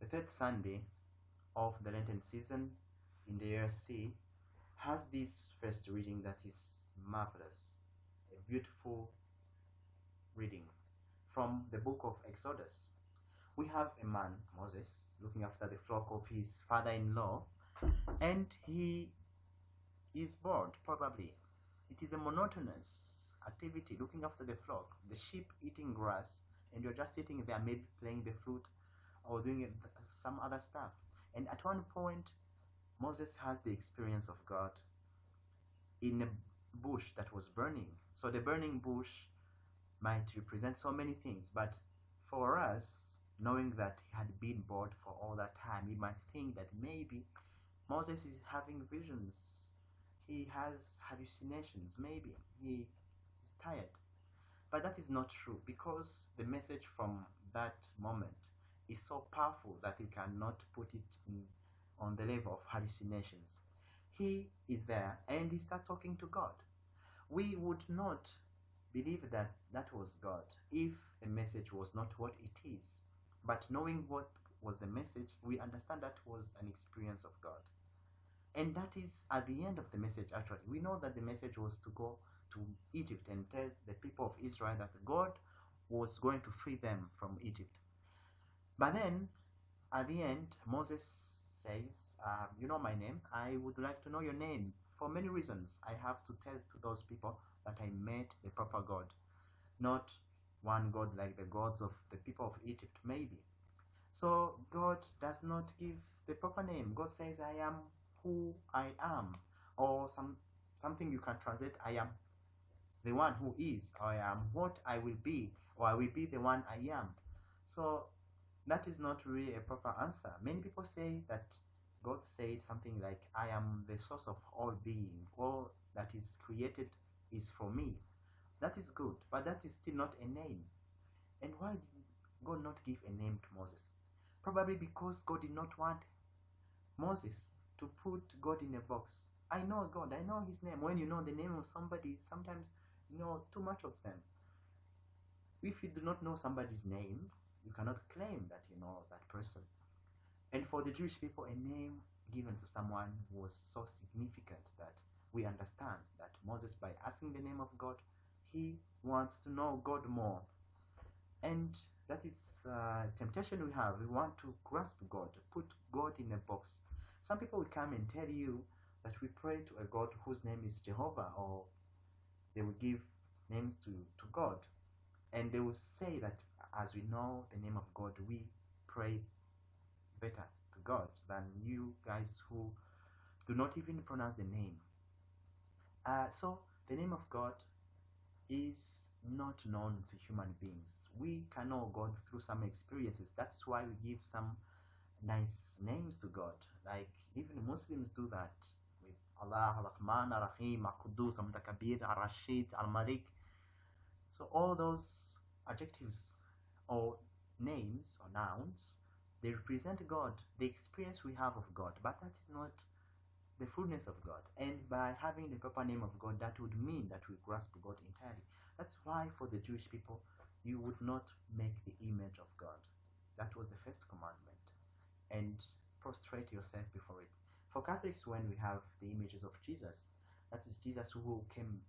The third Sunday of the Lenten season in the year C has this first reading that is marvelous, a beautiful reading from the book of Exodus. We have a man, Moses, looking after the flock of his father-in-law, and he is bored, probably. It is a monotonous activity, looking after the flock, the sheep eating grass, and you're just sitting there, maybe playing the flute or doing some other stuff. And at one point, Moses has the experience of God in a bush that was burning. So the burning bush might represent so many things, but for us, knowing that he had been bored for all that time, we might think that maybe Moses is having visions, he has hallucinations, maybe he is tired. But that is not true, because the message from that moment is so powerful that you cannot put it on the level of hallucinations. He is there and he starts talking to God. We would not believe that that was God if the message was not what it is. But knowing what was the message, we understand that was an experience of God. And that is at the end of the message, actually. We know that the message was to go to Egypt and tell the people of Israel that God was going to free them from Egypt. But then, at the end, Moses says, you know my name, I would like to know your name. For many reasons, I have to tell to those people that I met the proper God, not one God like the gods of the people of Egypt, maybe. So God does not give the proper name. God says, I am who I am, or something you can translate, I am the one who is, or I am what I will be, or I will be the one I am. So that is not really a proper answer. Many people say that God said something like, I am the source of all being, all that is created is for me. That is good, but that is still not a name. And why did God not give a name to Moses? Probably because God did not want Moses to put God in a box. I know God, I know his name. When you know the name of somebody, sometimes you know too much of them. If you do not know somebody's name, you cannot claim that you know that person. And for the Jewish people, a name given to someone was so significant that we understand that Moses, by asking the name of God, he wants to know God more. And that is a temptation we have. We want to grasp God, put God in a box. Some people will come and tell you that we pray to a God whose name is Jehovah, or they will give names to God. And they will say that as we know the name of God, we pray better to God than you guys who do not even pronounce the name. So the name of God is not known to human beings. We can know God through some experiences. That's why we give some nice names to God. Like even Muslims do that with Allah, Ar-Rahman, Ar-Rahim, Al-Quddus, Al-Mutakabir, Ar-Rashid, Al-Malik. So all those adjectives or names or nouns, they represent God, the experience we have of God, but that is not the fullness of God. And by having the proper name of God, that would mean that we grasp God entirely. That's why for the Jewish people, you would not make the image of God. That was the first commandment. And prostrate yourself before it. For Catholics, when we have the images of Jesus, that is Jesus who came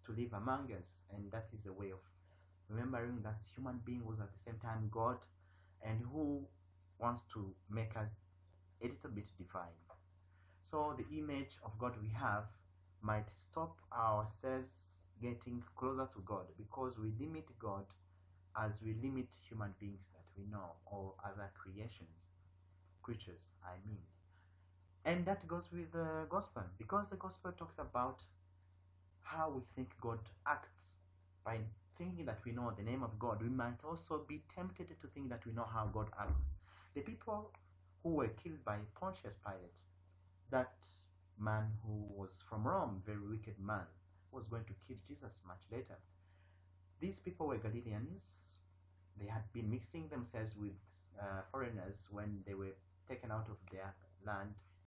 to live among us, and that is a way of remembering that human being was at the same time God, and who wants to make us a little bit divine. So the image of God we have might stop ourselves getting closer to God, because we limit God as we limit human beings that we know, or other creatures, I mean. And that goes with the gospel, because the gospel talks about how we think God acts. By thinking that we know the name of God, we might also be tempted to think that we know how God acts. The people who were killed by Pontius Pilate, that man who was from Rome, very wicked man, was going to kill Jesus much later. These people were Galileans. They had been mixing themselves with foreigners when they were taken out of their land